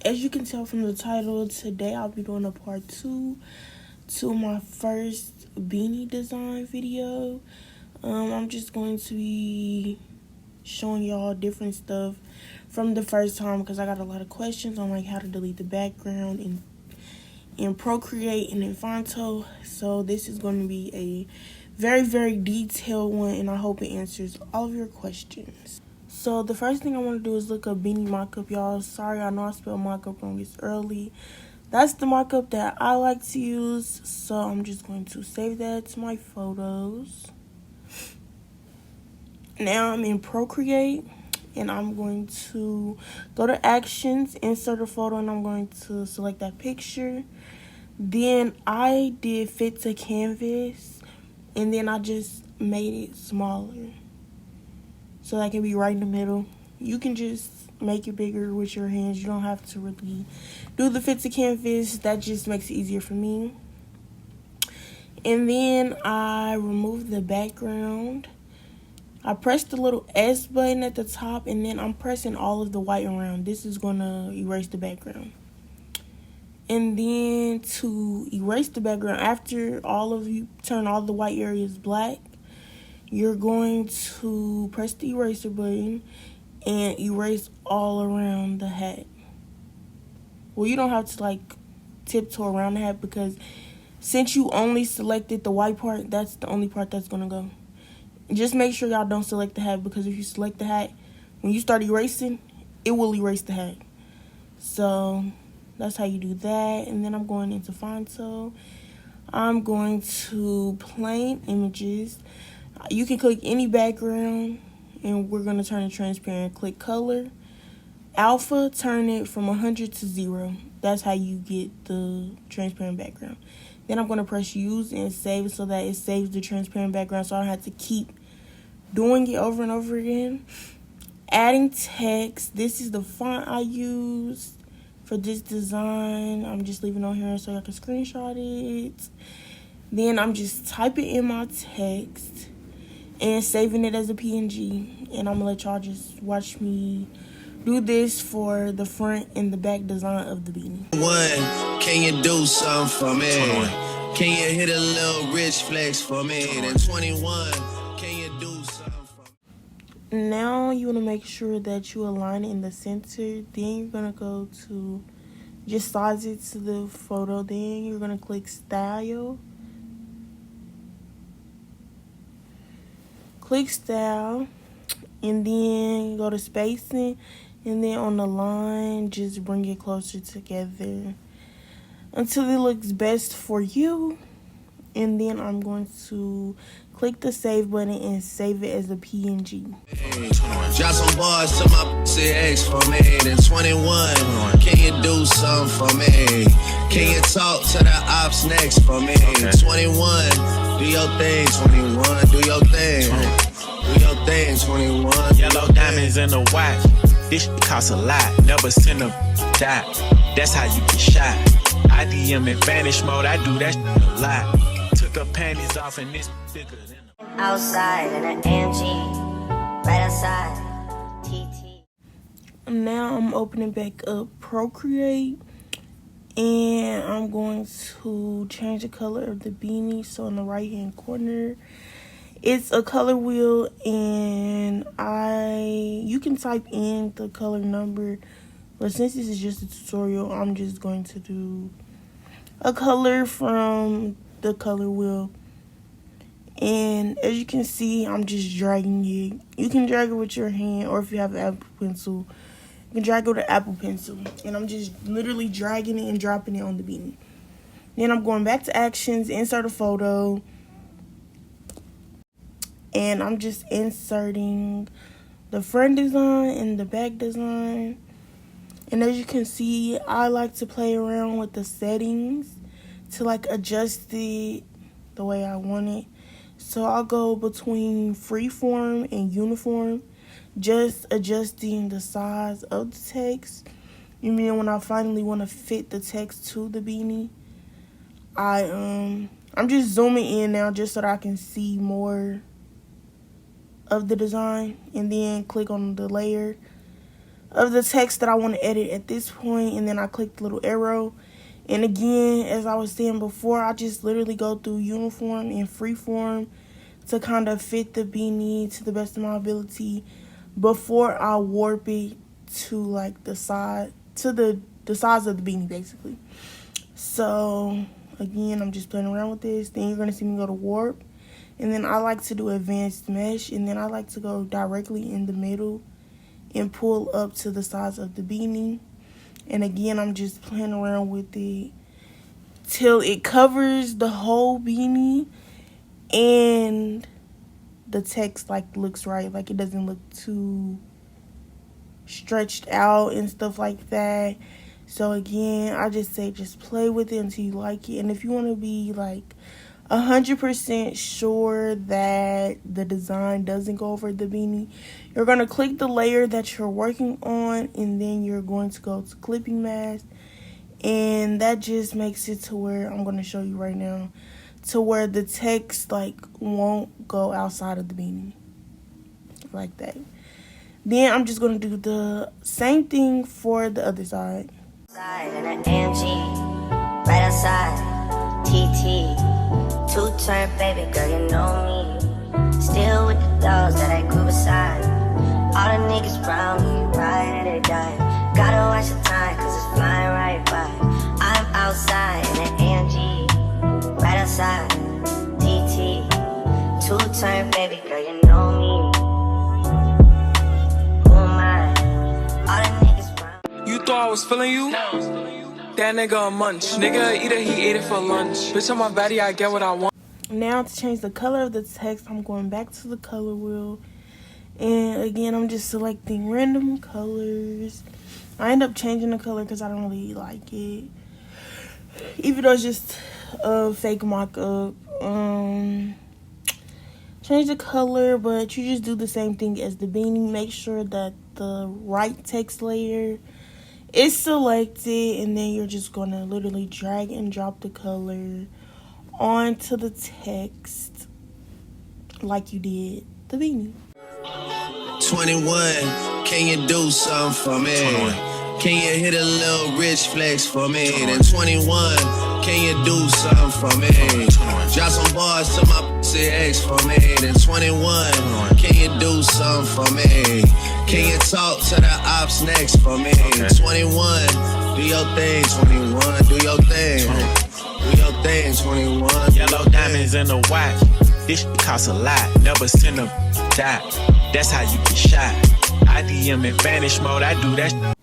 As you can tell from the title, today I'll be doing a part 2 to my first beanie design video. I'm just going to be showing y'all different stuff from the first time because I got a lot of questions on like how to delete the background in Procreate and in Fonto. So this is going to be a very detailed one, and I hope it answers all of your questions. So the first thing I want to do is look up beanie mockup, y'all. Sorry, I know I spelled mockup wrong. It's early. That's the markup that I like to use. So I'm just going to save that to my photos. Now I'm in Procreate, and I'm going to go to Actions, insert a photo, and I'm going to select that picture. Then I did fit to canvas, and then I just made it smaller so that can be right in the middle. You can just make it bigger with your hands. You don't have to really do the fit to canvas. That just makes it easier for me. And then I removed the background. I pressed the little S button at the top, and then I'm pressing all of the white around. This is going to erase the background. And then to erase the background, after all of you turn all the white areas black, you're going to press the eraser button and erase all around the hat. Well, you don't have to like tiptoe around the hat because since you only selected the white part, that's the only part that's going to go. Just make sure y'all don't select the hat, because if you select the hat, when you start erasing, it will erase the hat. So that's how you do that. And then I'm going into Fonto. I'm going to plain images. You can click any background, and we're going to turn it transparent. Click color. Alpha, turn it from 100 to 0. That's how you get the transparent background. Then I'm going to press use and save so that it saves the transparent background, so I don't have to keep doing it over and over again. Adding text. This is the font I used for this design. I'm just leaving it on here so I can screenshot it. Then I'm just typing in my text and saving it as a PNG. And I'm going to let y'all just watch me do this for the front and the back design of the beanie. Can you do something for me? 21. Can you hit a little rich flex for me? 21. Then 21, can you do something for me? Now you want to make sure that you align it in the center. Then you're going to go to just size it to the photo. Then you're going to click style. Click style, and then go to spacing, and then on the line just bring it closer together until it looks best for you. And then I'm going to click the save button and save it as a PNG. Drop some bars to my CX for me. Then 21, can you do something for me? Can you talk to the ops next for me? 21, do your thing. 21, do your thing. Do your thing, 21. Yellow diamonds in the watch. This shit costs a lot. Never send a die. That's how you get shot. I DM in vanish mode. I do that shit a lot. Took her panties off and this bigger than outside in an AMG, right outside TT. Now I'm opening back up Procreate, and I'm going to change the color of the beanie. So in the right hand corner, it's a color wheel, and you can type in the color number, but since this is just a tutorial, I'm just going to do a color from the color wheel. And as you can see, I'm just dragging it. You can drag it with your hand, or if you have an Apple Pencil, you can drag it with an Apple Pencil. And I'm just literally dragging it and dropping it on the beanie. Then I'm going back to Actions, insert a photo. And I'm just inserting the front design and the back design. And as you can see, I like to play around with the settings to like adjust it the way I want it. So I'll go between freeform and uniform, just adjusting the size of the text. You mean when I finally want to fit the text to the beanie, I'm just zooming in now just so that I can see more of the design, and then click on the layer of the text that I want to edit at this point, and then I click the little arrow. And again, as I was saying before, I just literally go through uniform and freeform to kind of fit the beanie to the best of my ability before I warp it to like the side, to the size of the beanie basically. So again, I'm just playing around with this. Then you're going to see me go to warp. And then I like to do advanced mesh. And then I like to go directly in the middle and pull up to the size of the beanie. And again, I'm just playing around with it till it covers the whole beanie and the text like looks right. Like it doesn't look too stretched out and stuff like that. So again, I just say just play with it until you like it. And if you want to be like 100% sure that the design doesn't go over the beanie, you're going to click the layer that you're working on, and then you're going to go to clipping mask, and that just makes it to where I'm going to show you right now, to where the text like won't go outside of the beanie like that. Then I'm just going to do the same thing for the other side. And an AMG, right outside, TT, two-turn baby girl, you know me. Still with the dogs that I grew beside. All the niggas round me, ride and they die. Gotta watch the time, cause it's flying right by. I'm outside in an AMG, right outside, TT, two-turn baby girl, you know me. Who am I? All the niggas round. You thought I was feeling you? That nigga a munch. Nigga, either he ate it for lunch. Bitch, on my body, I get what I want. Now to change the color of the text, I'm going back to the color wheel. And again, I'm just selecting random colors. I end up changing the color because I don't really like it. Even though it's just a fake mock-up. Change the color, but you just do the same thing as the beanie. Make sure that the right text layer is selected, and then you're just going to literally drag and drop the color onto the text like you did the beanie. 21, can you do something for me? 21. Can you hit a little rich flex for me? Then 21, can you do something for me? 21. Drop some bars to my CX for me. Then 21, can you do something for me? Can you talk to the ops next for me? Okay. 21, do your thing. 21, do your thing. Do your thing, 21. Yellow diamonds in the watch. This shit costs a lot. Never send a die. That's how you get shot. I DM in vanish mode. I do that.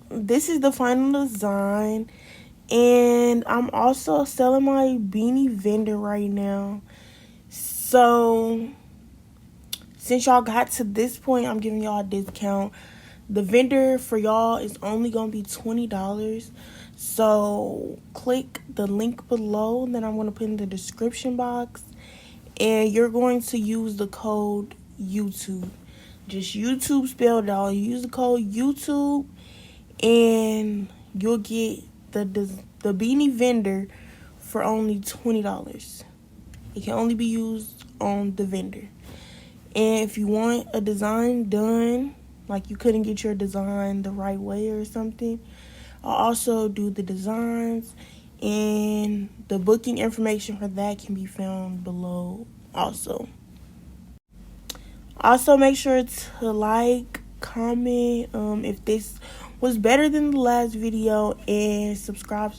This is the final design, and I'm also selling my beanie vendor right now. So since y'all got to this point, I'm giving y'all a discount. The vendor for y'all is only gonna be $20. So click the link below that I'm gonna put in the description box, and you're going to use the code YouTube. Just YouTube spelled out. Use the code YouTube, and you'll get the beanie vendor for only $20. It can only be used on the vendor. And if you want a design done, like you couldn't get your design the right way or something, I'll also do the designs, and the booking information for that can be found below also. Also, make sure to like, comment if this was better than the last video, and subscribe.